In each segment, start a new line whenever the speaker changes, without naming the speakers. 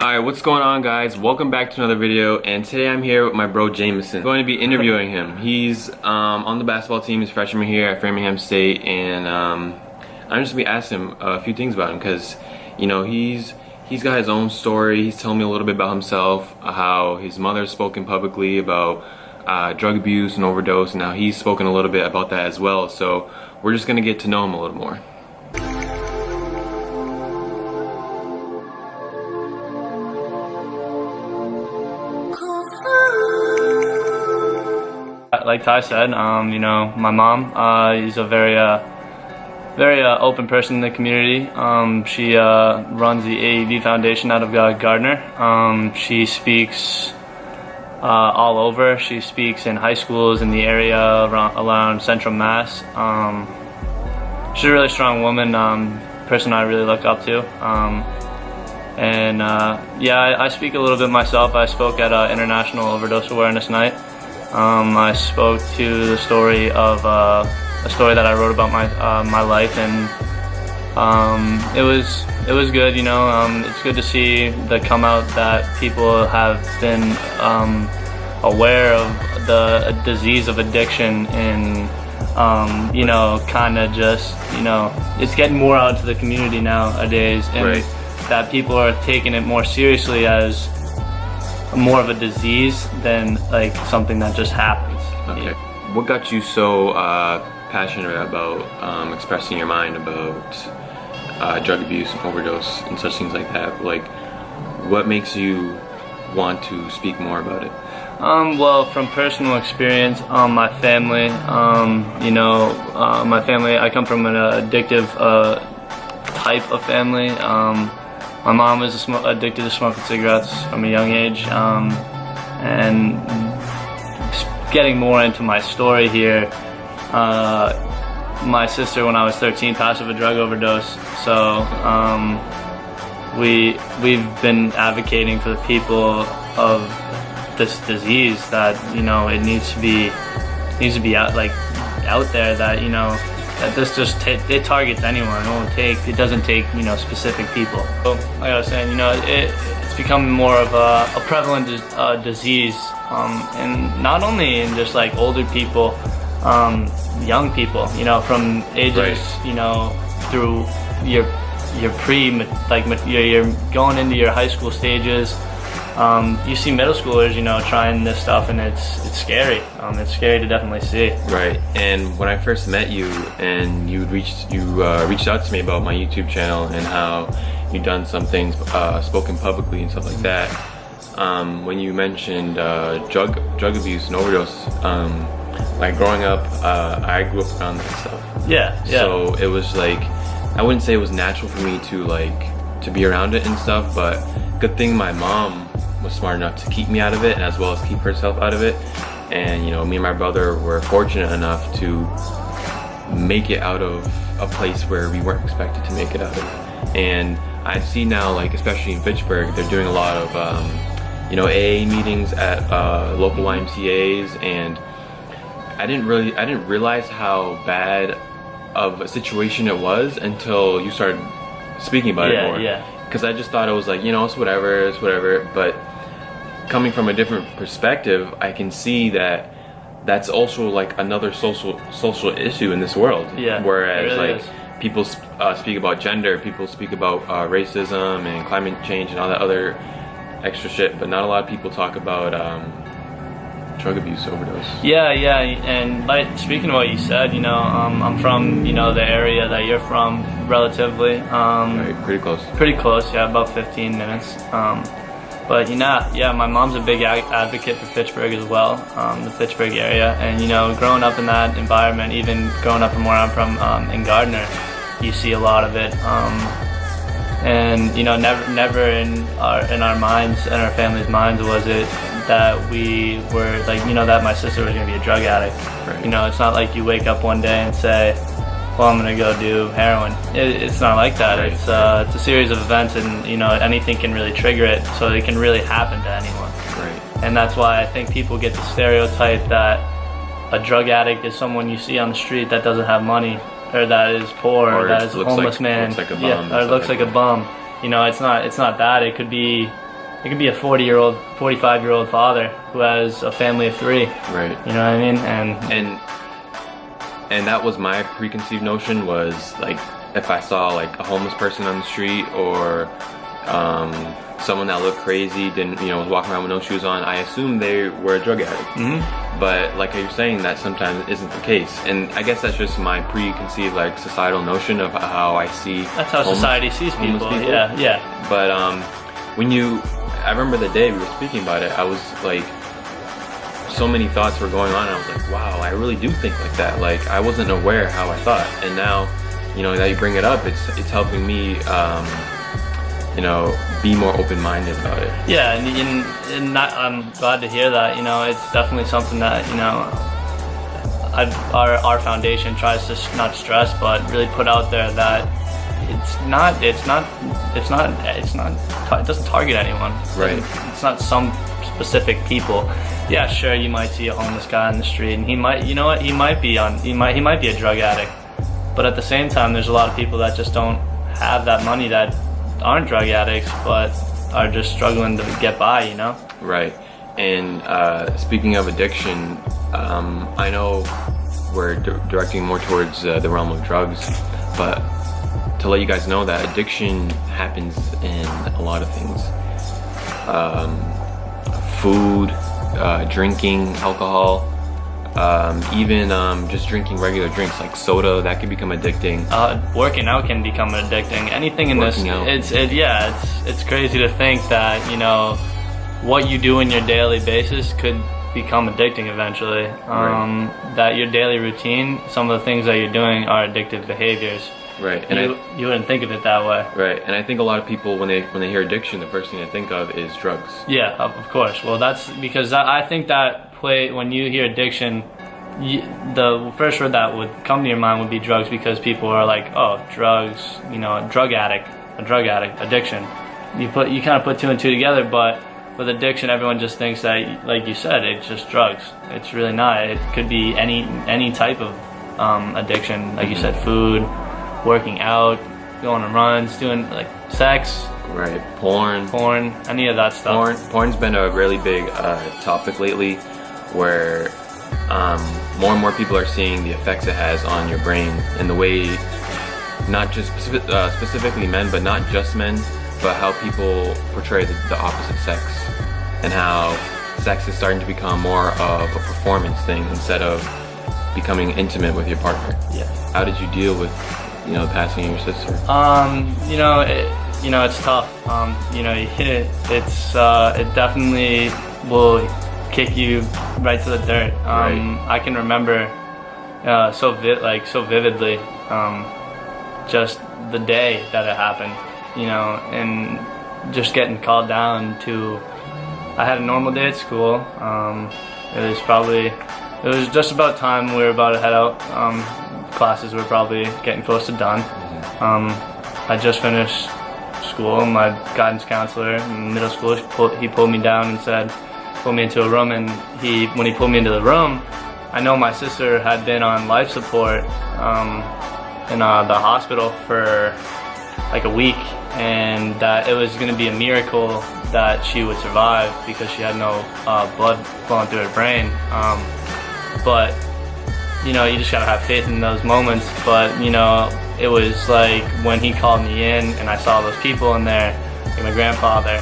Alright, what's going on, guys? Welcome back to another video, and today I'm here with my bro Jameson. I'm going to be interviewing him. He's on the basketball team, he's a freshman here at Framingham State, and I'm just going to be asking him a few things about him because, you know, he's got his own story. He's telling me a little bit about himself, how his mother's spoken publicly about drug abuse and overdose, and now he's spoken a little bit about that as well. So we're just going to get to know him a little more.
Like Ty said, you know, my mom is a very open person in the community. She runs the AED Foundation out of Gardner. She speaks all over. She speaks in high schools in the area around Central Mass. She's a really strong woman, person I really look up to. Yeah, I speak a little bit myself. I spoke at International Overdose Awareness Night. I spoke to the story of a story that I wrote about my life, and it was good. You know, it's good to see the come out that people have been aware of the disease of addiction, and you know, kind of just, you know, it's getting more out to the community nowadays, and
right,
that people are taking it more seriously as more of a disease than like something that just happens.
Okay. What got you so passionate about expressing your mind about drug abuse and overdose and such things like that? Like, what makes you want to speak more about it?
Well, from personal experience, my family, you know, my family, I come from an addictive type of family. My mom was addicted to smoking cigarettes from a young age, and getting more into my story here, my sister, when I was 13, passed of a drug overdose. So we've been advocating for the people of this disease that, you know, it needs to be out there, that, you know, that this just it targets anyone. It doesn't take, you know, specific people. So, like I was saying, you know, it's become more of a prevalent disease, and not only in just like older people, young people, you know, from ages, right, you know, through your you're going into your high school stages. You see middle schoolers, you know, trying this stuff, and it's scary. It's scary to definitely see.
Right. And when I first met you, and you reached out to me about my YouTube channel and how you've done some things, spoken publicly and stuff like that. When you mentioned drug abuse and overdose, like growing up, I grew up around that stuff.
Yeah.
So it was like, I wouldn't say it was natural for me to be around it and stuff, but good thing my mom was smart enough to keep me out of it, as well as keep herself out of it. And, you know, me and my brother were fortunate enough to make it out of a place where we weren't expected to make it out of. And I see now, like, especially in Fitchburg, they're doing a lot of you know, AA meetings at local YMCA's, and I didn't realize how bad of a situation it was until you started speaking about it more.
Yeah.
Because I just thought it was like, you know, it's whatever. But coming from a different perspective, I can see that that's also like another social issue in this world.
Yeah.
Whereas
really
like
is.
People speak about gender, people speak about racism and climate change and all that other extra shit, but not a lot of people talk about drug abuse, overdose.
Yeah, and like speaking of what you said, you know, I'm from, you know, the area that you're from, relatively.
Right, pretty close.
Pretty close, yeah, about 15 minutes. But you know, yeah, my mom's a big advocate for Fitchburg as well, the Fitchburg area, and you know, growing up in that environment, even growing up from where I'm from, in Gardner, you see a lot of it. And you know, never in our minds and our family's minds was it that we were like, you know, that my sister was gonna be a drug addict. Right. You know, it's not like you wake up one day and say, well, I'm gonna go do heroin. It's not like that. Right. It's a series of events, and you know, anything can really trigger it, so it can really happen to anyone.
Right.
And that's why I think people get the stereotype that a drug addict is someone you see on the street that doesn't have money, or that is poor, or that is a homeless man.
Looks like a bum.
Yeah, or looks like a bum. You know, it's not that. It could be it could be a 40-year-old, 45-year-old father who has a family of 3.
Right.
You know what I mean?
And that was my preconceived notion, was like, if I saw like a homeless person on the street, or someone that looked crazy, was walking around with no shoes on, I assumed they were a drug addict.
Mm-hmm.
But like you're saying, that sometimes isn't the case, and I guess that's just my preconceived like societal notion of how I see.
That's how society sees people. Yeah.
But I remember the day we were speaking about it, I was like, so many thoughts were going on, and I was like, wow, I really do think like that. Like, I wasn't aware how I thought, and now, that you bring it up, it's helping me, be more open-minded about it.
Yeah, and I'm glad to hear that. It's definitely something that our foundation tries to not stress, but really put out there that it doesn't target anyone.
Right.
It's not some specific people. Yeah, sure, you might see a homeless guy on the street, and he might be a drug addict. But at the same time, there's a lot of people that just don't have that money, that aren't drug addicts, but are just struggling to get by.
Right. And speaking of addiction, I know we're directing more towards the realm of drugs, but to let you guys know that addiction happens in a lot of things. Food, drinking alcohol, even just drinking regular drinks like soda, that can become addicting.
Working out can become addicting. Anything in
Working out.
It's crazy to think that what you do in your daily basis could become addicting eventually.
Right.
That your daily routine, some of the things that you're doing are addictive behaviors.
Right.
And you wouldn't think of it that way.
Right. And I think a lot of people, when they hear addiction, the first thing they think of is drugs.
Yeah, of course. Well, that's because I think that when you hear addiction, the first word that would come to your mind would be drugs, because people are like, oh, drugs, a drug addict, addiction. You kind of put 2 and 2 together, but with addiction, everyone just thinks that, like you said, it's just drugs. It's really not. It could be any type of addiction, like you said, food, working out, going on runs, doing like sex.
Right. Porn,
any of that stuff.
Porn's been a really big topic lately, where more and more people are seeing the effects it has on your brain, and the way, not just specifically men, but not just men, but how people portray the opposite sex, and how sex is starting to become more of a performance thing instead of becoming intimate with your partner.
Yeah.
How did you deal with the passing of your sister?
It's tough. It definitely will kick you right to the dirt.
Right.
I can remember so vividly just the day that it happened, and just getting called down to. I had a normal day at school. It was just about time we were about to head out. Classes were probably getting close to done. I just finished school. My guidance counselor in middle school, he pulled me down and pulled me into a room, and when he pulled me into the room, I know my sister had been on life support in the hospital for like a week, and that it was going to be a miracle that she would survive because she had no blood flowing through her brain. But you just gotta have faith in those moments. But it was like when he called me in and I saw those people in there, like my grandfather,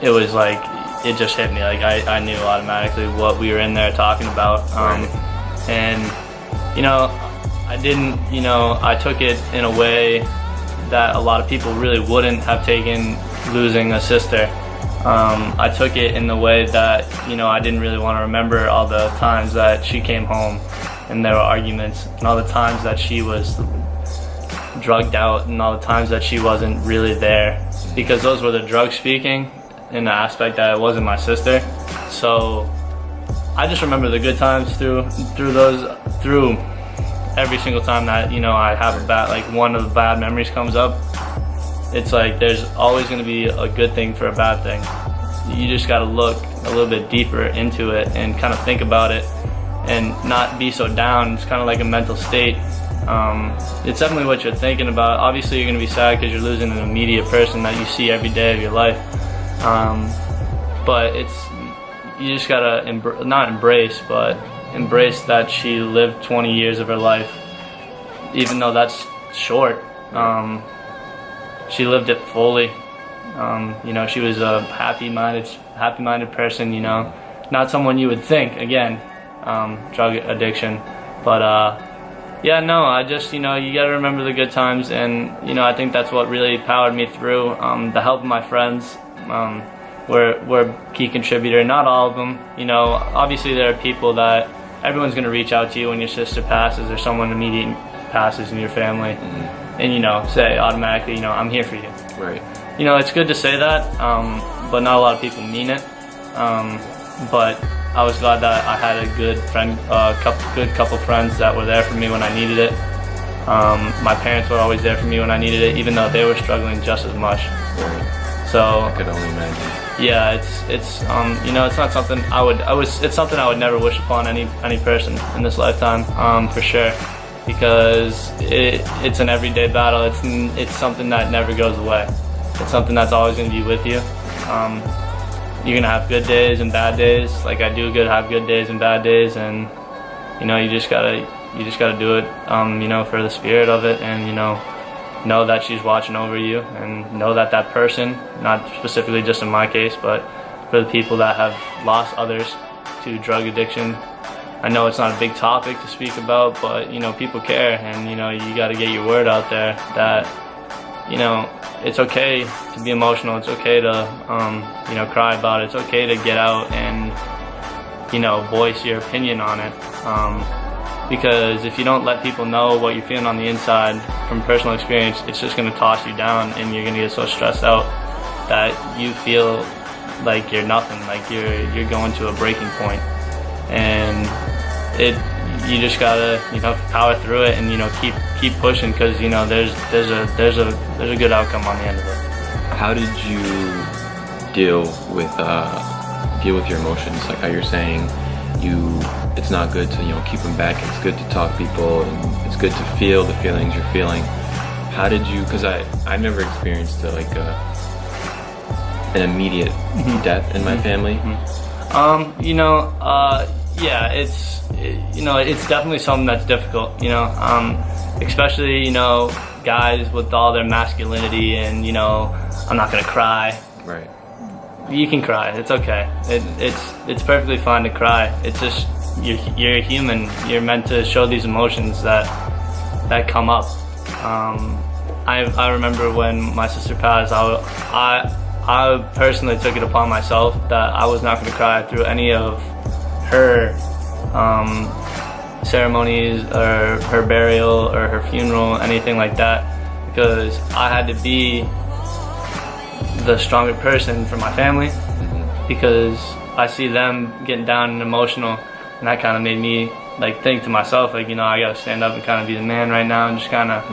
it was like it just hit me. Like I knew automatically what we were in there talking about. And I didn't, I took it in a way that a lot of people really wouldn't have taken losing a sister. I took it in the way that, I didn't really want to remember all the times that she came home and there were arguments, and all the times that she was drugged out, and all the times that she wasn't really there, because those were the drugs speaking in the aspect that it wasn't my sister. So I just remember the good times through every single time that, I have one of the bad memories comes up. It's like there's always going to be a good thing for a bad thing. You just got to look a little bit deeper into it and kind of think about it and not be so down. It's kind of like a mental state It's definitely what you're thinking about. Obviously, you're going to be sad because you're losing an immediate person that you see every day of your life. But you just gotta not embrace, but embrace that she lived 20 years of her life, even though that's short. She lived it fully. She was a happy-minded person. Not someone you would think. Again, drug addiction, but I just you gotta remember the good times, and I think that's what really powered me through. The help of my friends were a key contributor. Not all of them. Obviously there are people that everyone's gonna reach out to you when your sister passes or someone immediate passes in your family, and say automatically, I'm here for you.
Right.
It's good to say that, but not a lot of people mean it. But I was glad that I had a good couple friends that were there for me when I needed it. My parents were always there for me when I needed it, even though they were struggling just as much.
Right.
So
I could only imagine.
Yeah, it's not something it's something I would never wish upon any person in this lifetime, for sure, because it's an everyday battle. It's something that never goes away. It's something that's always going to be with you. You're gonna have good days and bad days. Like I do have good days and bad days, and you just gotta do it. For the spirit of it, and know that she's watching over you, and know that person, not specifically just in my case, but for the people that have lost others to drug addiction. I know it's not a big topic to speak about, but people care, and you got to get your word out there that it's okay to be emotional. It's okay to cry about it. It's okay to get out and voice your opinion on it. Because if you don't let people know what you're feeling on the inside from personal experience, it's just going to toss you down, and you're going to get so stressed out that you feel like you're nothing, like you're going to a breaking point. And you just gotta power through it, and keep pushing, because there's a good outcome on the end of it.
How did you deal with your emotions? Like how you're saying, it's not good to keep them back. It's good to talk to people, and it's good to feel the feelings you're feeling. How did you? Because I've never experienced an immediate death in my family.
Yeah, it's definitely something that's difficult, especially, guys with all their masculinity, and, I'm not gonna cry.
Right.
You can cry, it's okay. It's perfectly fine to cry. It's just, you're a human. You're meant to show these emotions that come up. I remember when my sister passed, I personally took it upon myself that I was not gonna cry through any of her ceremonies, or her burial, or her funeral, anything like that, because I had to be the stronger person for my family, because I see them getting down and emotional, and that kind of made me think to myself, I gotta stand up and kind of be the man right now, and just kind of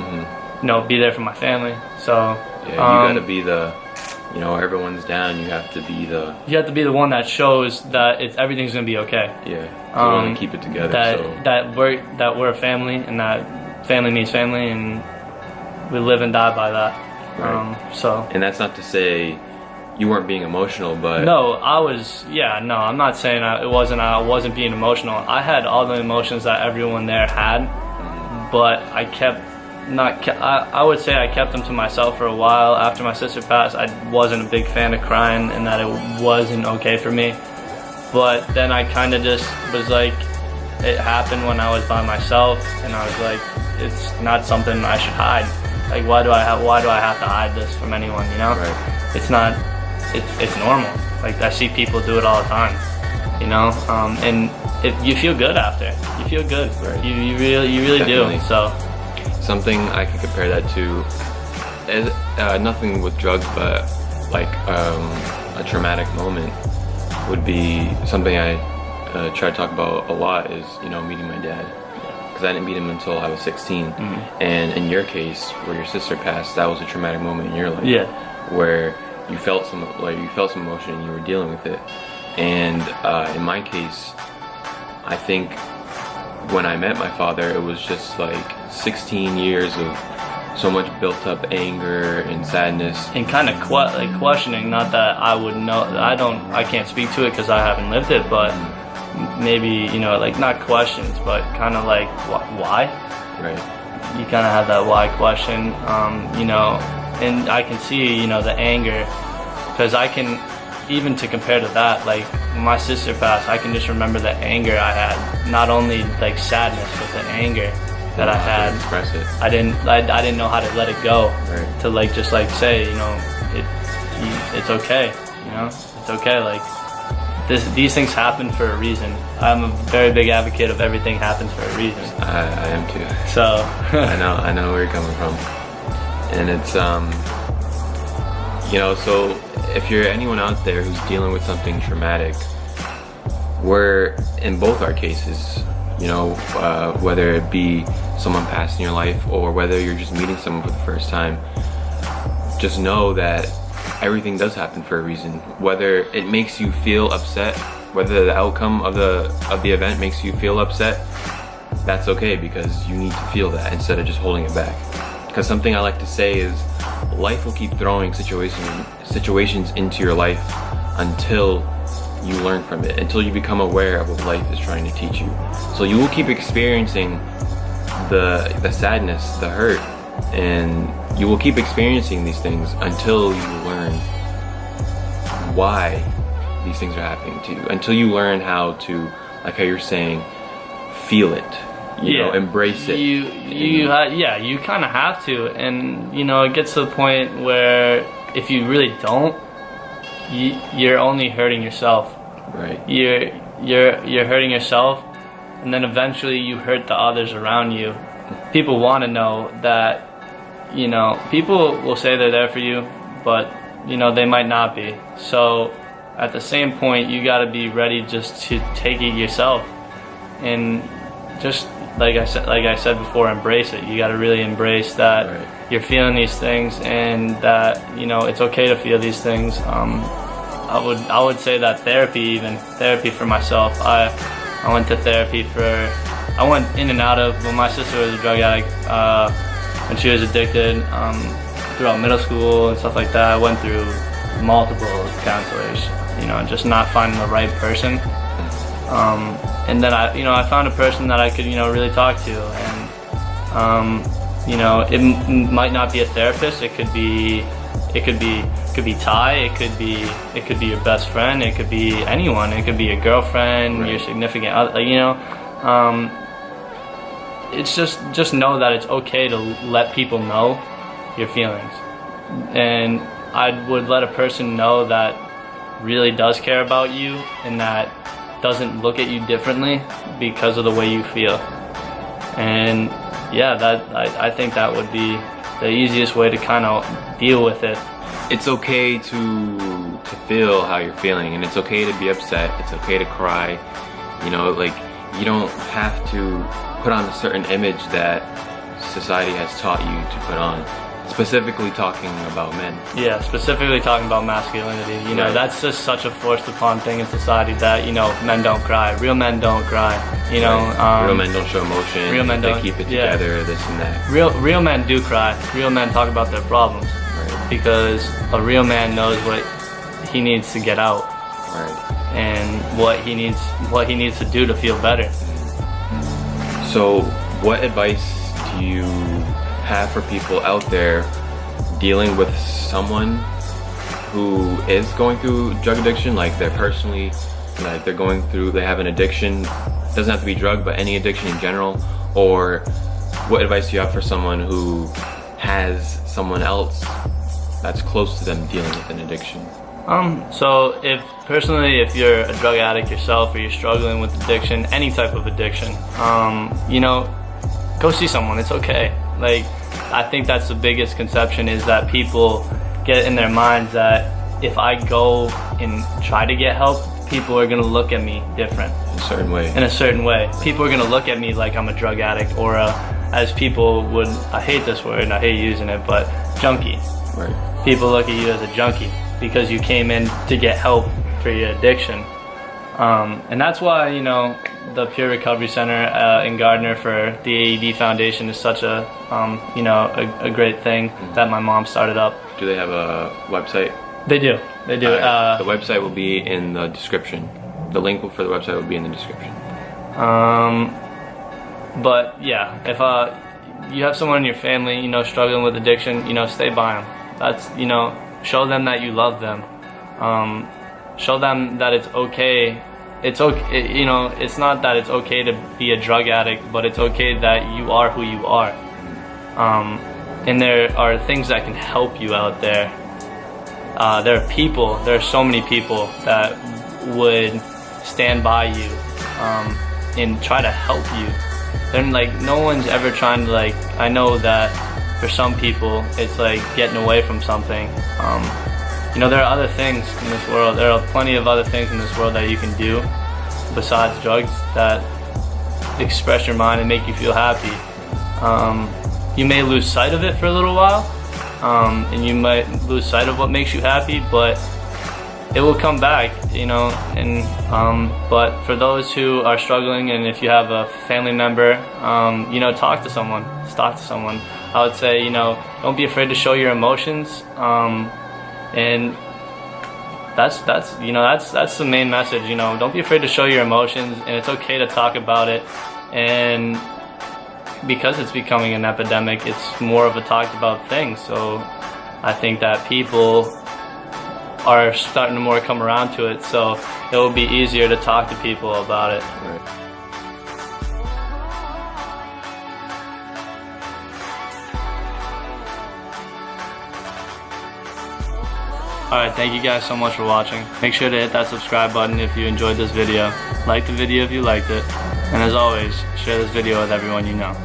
be there for my family. So
yeah, you gotta be the everyone's down. You have to be the
one that shows that everything's gonna be okay.
Yeah, you want to keep it together.
That we're a family, and that family means family, and we live and die by that.
Right. And that's not to say you weren't being emotional, but
no, I was. Yeah, no, I'm not saying I wasn't being emotional. I had all the emotions that everyone there had, but I would say I kept them to myself for a while. After my sister passed, I wasn't a big fan of crying, and that it wasn't okay for me. But then I kind of just was like, it happened when I was by myself, and I was like, it's not something I should hide. Like, why do I have to hide this from anyone?
Right.
It's not. It's normal. Like, I see people do it all the time. And you feel good after. You feel good.
Right.
You really
Definitely.
do. So.
Something I can compare that to is nothing with drugs, but a traumatic moment would be something I try to talk about a lot, is meeting my dad, because I didn't meet him until I was 16. And in your case, where your sister passed, that was a traumatic moment in your life, where you felt some emotion and you were dealing with it. And in my case, I think when I met my father, it was just like 16 years of so much built up anger and sadness.
And kind of questioning, not that I would know, I can't speak to it because I haven't lived it, but maybe, you know, like not questions, but kind of like, why?
Right.
You kind of have that why question, you know, and I can see, you know, the anger, because I can, even to compare to that, like when my sister passed, I can just remember the anger I had, not only like sadness, but the anger that I had.
Express it.
I didn't know how to let it go.
Right.
To like just like say, you know, it's okay, you know, it's okay. Like these things happen for a reason. I'm a very big advocate of everything happens for a reason.
I am too.
So
I know where you're coming from, and it's you know, so if you're anyone out there who's dealing with something traumatic, we're in both our cases, you know, whether it be someone passed in your life or whether you're just meeting someone for the first time, just know that everything does happen for a reason. Whether it makes you feel upset, whether the outcome of the event makes you feel upset, that's okay, because you need to feel that instead of just holding it back. Because something I like to say is, life will keep throwing situations into your life until you learn from it, until you become aware of what life is trying to teach you. So you will keep experiencing the sadness, the hurt, and you will keep experiencing these things until you learn why these things are happening to you, until you learn how to, like how you're saying, feel it, you know, embrace it.
You kind of have to, and you know, it gets to the point where if you really don't, you're only hurting yourself.
Right.
You're hurting yourself, and then eventually you hurt the others around you. People want to know that, you know, people will say they're there for you, but you know, they might not be. So at the same point, you got to be ready just to take it yourself, and just like I said before, embrace it. You got to really embrace that.
Right.
You're feeling these things, and that, you know, it's okay to feel these things. I would say that therapy for myself. I went to therapy I went in and out of, when my sister was a drug addict, when she was addicted, throughout middle school and stuff like that. I went through multiple counselors, you know, just not finding the right person. And then I found a person that I could, you know, really talk to, and you know, it might not be a therapist. It could be Ty. It could be your best friend. It could be anyone. It could be your girlfriend,
right.
Your significant other. You know, it's just know that it's okay to let people know your feelings, and I would let a person know that really does care about you and that doesn't look at you differently because of the way you feel. And yeah, I think that would be the easiest way to kind of deal with it.
It's okay to feel how you're feeling, and it's okay to be upset. It's okay to cry. You know, like, you don't have to put on a certain image that society has taught you to put on. Specifically talking about men.
Yeah, specifically talking about masculinity. You know,
right.
That's just such a forced upon thing in society that, you know, men don't cry. Real men don't cry. You know,
right. Real men don't show emotion.
Real men
they keep it together. This and that.
Real men do cry. Real men talk about their problems.
Right.
Because a real man knows what he needs to get out.
Right.
And what he needs to do to feel better.
So, what advice do you have for people out there dealing with someone who is going through drug addiction, like they're personally, like they have an addiction, doesn't have to be drug, but any addiction in general? Or what advice do you have for someone who has someone else that's close to them dealing with an addiction?
So if you're a drug addict yourself, or you're struggling with addiction, any type of addiction, you know, go see someone. It's okay. Like, I think that's the biggest conception, is that people get in their minds that if I go and try to get help, people are gonna look at me different.
In a certain way.
People are gonna look at me like I'm a drug addict, or as people would, I hate this word and I hate using it, but junkie.
Right.
People look at you as a junkie because you came in to get help for your addiction. And that's why, you know, the Pure Recovery Center in Gardner for the AED Foundation is such a, you know, a great thing that my mom started up.
Do they have a website?
They do. They do.
The website will be in the description. The link for the website will be in the description.
But yeah, if you have someone in your family, you know, struggling with addiction, you know, stay by them. That's, you know, show them that you love them. Show them that it's okay. It's okay, you know, it's not that it's okay to be a drug addict, but it's okay that you are who you are. And there are things that can help you out there. There are so many people that would stand by you and try to help you. Then, like, no one's ever trying to, like, I know that for some people it's like getting away from something. You know, there are other things in this world. There are plenty of other things in this world that you can do besides drugs that express your mind and make you feel happy. You may lose sight of it for a little while, and you might lose sight of what makes you happy, but it will come back, you know. And but for those who are struggling, and if you have a family member, you know, talk to someone. Talk to someone. I would say, you know, don't be afraid to show your emotions. And that's you know, that's the main message. You know, don't be afraid to show your emotions, and it's okay to talk about it. And because it's becoming an epidemic, it's more of a talked about thing. So I think that people are starting to more come around to it, so it will be easier to talk to people about it.
Right.
Alright, thank you guys so much for watching. Make sure to hit that subscribe button if you enjoyed this video. Like the video if you liked it. And as always, share this video with everyone you know.